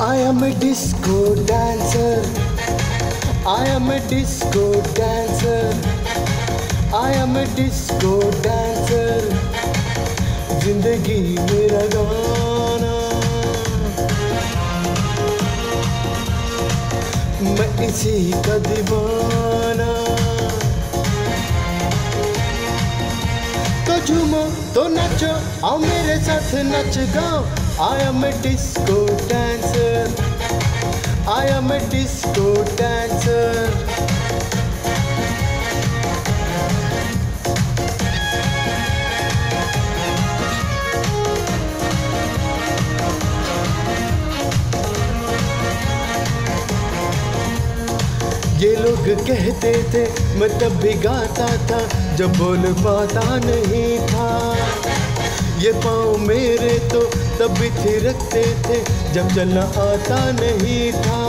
I am a disco dancer. I am a disco dancer. I am a disco dancer. जिंदगी मेरा गाना, मैं इसी का दीवाना। तो झूमो तो नाचो, आओ मेरे साथ नच गाओ। I am a disco dancer. I am a disco dancer. ये लोग कहते थे मैं तब भी गाता था जब बोल पाता नहीं था। ये पाँव मेरे तो तब भी थिरकते थे जब चलना आता नहीं था।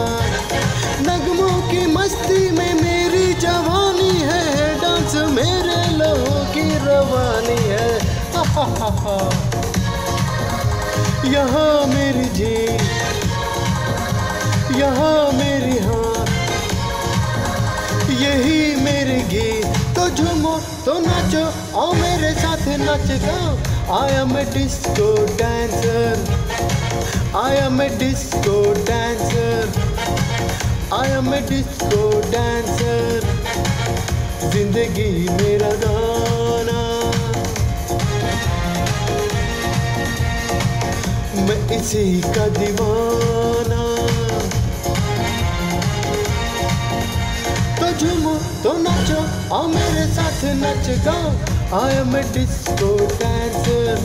नगमों की मस्ती में मेरी जवानी है, डांस मेरे लोगों की रवानी है। यहाँ मेरी जीत, यहाँ मेरी हार, यही मेरे गीत। तो झूमो तो नाचो, आओ मेरे साथ नाच गाओ। I am a disco dancer. I am a disco dancer. I am a disco dancer. जिंदगी मेरा गाना, मैं इसी का दीवाना। तो झूमो तो नाचो, आओ मेरे साथ नच गाओ। I am a disco dancer.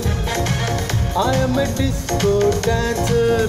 I am a disco dancer.